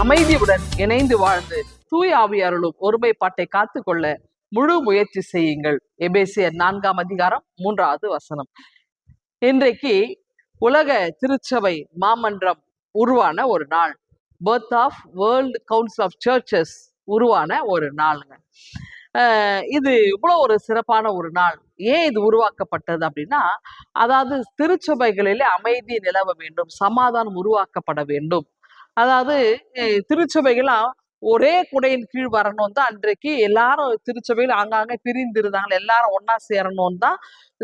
அமைதியுடன் இணைந்து வாழ்ந்து தூய ஆவியாருளும் ஒருமைப்பாட்டை காத்துக்கொள்ள முழு முயற்சி செய்யுங்கள். எபேசியர் 4ஆம் அதிகாரம் 3வது வசனம். இன்றைக்கு உலக திருச்சபை மாமன்றம் உருவான ஒரு நாள். Birth of World Council of Churches உருவான ஒரு நாளுங்க. இது இவ்வளோ ஒரு சிறப்பான ஒரு நாள். ஏன் இது உருவாக்கப்பட்டது அப்படின்னா, அதாவது திருச்சபைகளிலே அமைதி நிலவ வேண்டும், சமாதானம் உருவாக்கப்பட வேண்டும். அதாவது திருச்சபைகள்லாம் ஒரே குடையின் கீழ் வரணும் தான் அன்றைக்கு எல்லாரும் திருச்சபையில் ஆங்காங்க பிரிந்து இருந்தாங்க. எல்லாரும் ஒன்னா சேரணும் தான்.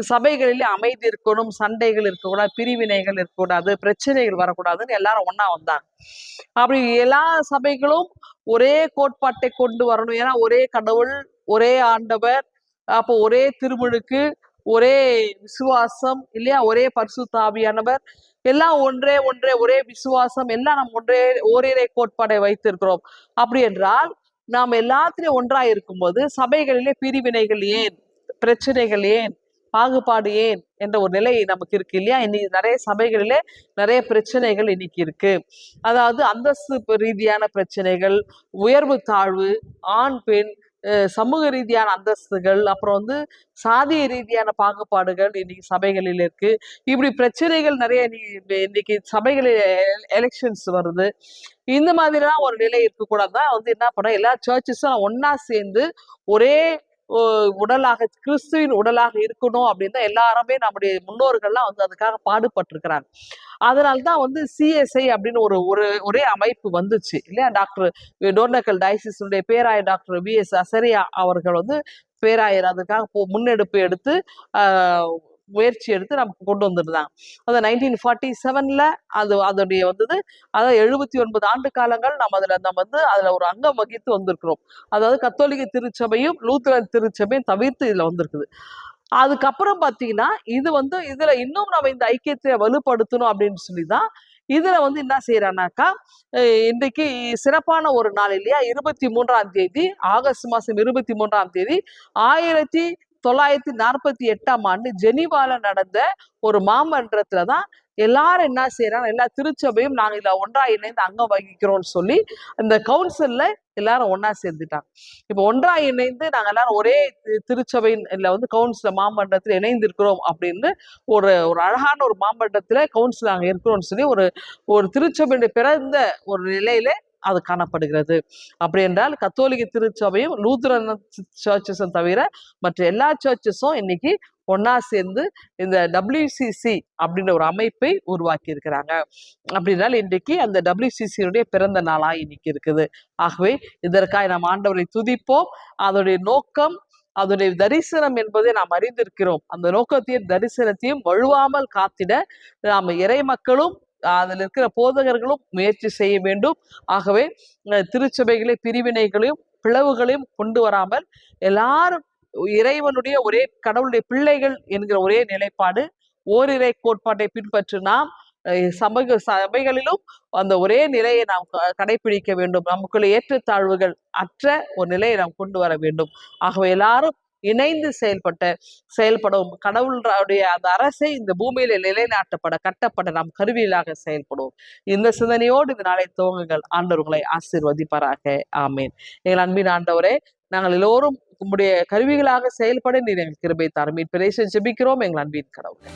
சபைகளிலே அமைதி இருக்கணும், சண்டைகள் இருக்கக்கூடாது, பிரிவினைகள் இருக்கக்கூடாது, பிரச்சனைகள் வரக்கூடாதுன்னு எல்லாரும் ஒன்னா வந்தாங்க. அப்படி எல்லா சபைகளும் ஒரே கோட்பாட்டை கொண்டு வரணும். ஏன்னா ஒரே கடவுள், ஒரே ஆண்டவர், அப்போ ஒரே திருமுழுக்கு, ஒரே விசுவாசம் இல்லையா, ஒரே பரிசுத்த ஆவியானவர், எல்லாம் ஒன்றே ஒரே விசுவாசம், எல்லாம் நம்ம ஓரிரை கோட்பாடை வைத்திருக்கிறோம். அப்படி என்றால் நாம் எல்லாத்திலையும் ஒன்றாய் இருக்கும்போது சபைகளிலே பிரிவினைகள் ஏன், பிரச்சனைகள் ஏன், பாகுபாடு ஏன் என்ற ஒரு நிலை நமக்கு இருக்கு இல்லையா. இன்னைக்கு நிறைய சபைகளிலே நிறைய பிரச்சனைகள் இன்னைக்கு இருக்கு. அதாவது அந்தஸ்து ரீதியான பிரச்சனைகள், உயர்வு தாழ்வு, ஆண் பெண், சமூக ரீதியான அந்தஸ்துகள், அப்புறம் சாதிய ரீதியான பாகுபாடுகள் இன்னைக்கு சபைகளில் இருக்கு. இப்படி பிரச்சனைகள் நிறைய இன்னைக்கு சபைகளில் எலெக்ஷன்ஸ் வருது. இந்த மாதிரிலாம் ஒரு நிலை இருக்கக்கூடாதுதான் என்ன பண்ண எல்லா சர்ச்சஸும் ஒன்னா சேர்ந்து ஒரே உடலாக, கிறிஸ்துவின் உடலாக இருக்கணும் அப்படின்னு தான் எல்லாருமே நம்முடைய முன்னோர்கள்லாம் அதுக்காக பாடுபட்டிருக்கிறாங்க. அதனால்தான் சிஎஸ்ஐ அப்படின்னு ஒரே அமைப்பு வந்துச்சு இல்லையா. டாக்டர் டோர்னக்கல் டயசிஸுடைய பேராயர் டாக்டர் VS அசரியா அவர்கள் பேராயர் அதுக்காக முன்னெடுப்பு எடுத்து முயற்சி எடுத்து நமக்கு கொண்டு வந்துருந்தாங்க. அது 1947 அதோடைய அதாவது 79 ஆண்டு காலங்கள் நம்ம அதுல ஒரு அங்கம் வகித்து வந்திருக்கிறோம். அதாவது கத்தோலிக்க திருச்சபையும் லூத்தரன் திருச்சபையும் தவிர்த்து இதுல வந்திருக்குது. அதுக்கப்புறம் பாத்தீங்கன்னா இதுல இன்னும் நம்ம இந்த ஐக்கியத்தை வலுப்படுத்தணும் அப்படின்னு சொல்லிதான் இதுல என்ன செய்யறானாக்கா, இன்றைக்கு சிறப்பான ஒரு நாள் இல்லையா, 23ஆம் தேதி, ஆகஸ்ட் மாசம் 23ஆம் தேதி 1948ஆம் ஆண்டு ஜெனீவால நடந்த ஒரு மாமன்றத்துலதான் எல்லாரும் என்ன செய்யறாங்க, எல்லா திருச்சபையும் நாங்க இதுல ஒன்றா இணைந்து அங்கம் வகிக்கிறோம்னு சொல்லி அந்த கவுன்சில்ல எல்லாரும் ஒன்னா சேர்ந்துட்டாங்க. இப்ப ஒன்றா இணைந்து நாங்க எல்லாரும் ஒரே திருச்சபையின் கவுன்சில மாமன்றத்துல இணைந்து இருக்கிறோம் அப்படின்னு ஒரு அழகான ஒரு மாமன்றத்துல கவுன்சில் நாங்க இருக்கிறோம்னு சொல்லி ஒரு திருச்சபையுடைய பிறந்த ஒரு நிலையில அது காணப்படுகிறது. அப்படி என்றால் கத்தோலிக்க திருச்சபையும் லூத்தரன் சர்ச்சஸும் தவிர மற்ற எல்லா சர்ச்சஸும் இன்னைக்கு ஒன்னா சேர்ந்து இந்த WCC அப்படின்ற ஒரு அமைப்பை உருவாக்கி இருக்கிறாங்க. அப்படின்னால இன்றைக்கு அந்த WCC பிறந்த நாளா இன்னைக்கு இருக்குது. ஆகவே இதற்காக நாம் ஆண்டவரை துதிப்போம். அதோடைய நோக்கம், அதனுடைய தரிசனம் என்பதை நாம் அறிந்திருக்கிறோம். அந்த நோக்கத்தையும் தரிசனத்தையும் வழுவாமல் காத்திட நாம் இறை மக்களும் அதில் இருக்கிற போதகர்களும் முயற்சி செய்ய வேண்டும். ஆகவே திருச்சபைகளை பிரிவினைகளையும் பிளவுகளையும் கொண்டு வராமல் எல்லாரும் இறைவனுடைய ஒரே கடவுளுடைய பிள்ளைகள் என்கிற ஒரே நிலைப்பாடு, ஓரிரை கோட்பாட்டை பின்பற்றி நாம் சபைகளிலும் அந்த ஒரே நிலையை நாம் கடைபிடிக்க வேண்டும். நமக்குள்ள ஏற்றத்தாழ்வுகள் அற்ற ஒரு நிலையை நாம் கொண்டு வர வேண்டும். ஆகவே எல்லாரும் இணைந்து செயல்படும் கடவுளுடைய அந்த அரசை இந்த பூமியில நிலைநாட்டப்பட கட்டப்பட நாம் கருவியிலாக செயல்படுவோம். இந்த சிந்தனையோடு இந்த நாளை துவங்குங்கள். ஆண்டவர்களை ஆசீர்வதிப்பாராக. ஆமேன். எங்கள் அன்பின் ஆண்டவரே, நாங்கள் எல்லோரும் உங்களுடைய கருவிகளாக செயல்பட நீர் எங்கள் கிருபை தாரும். மீட்பரை ஜெபிக்கிறோம் எங்கள் அன்பின் கடவுளே.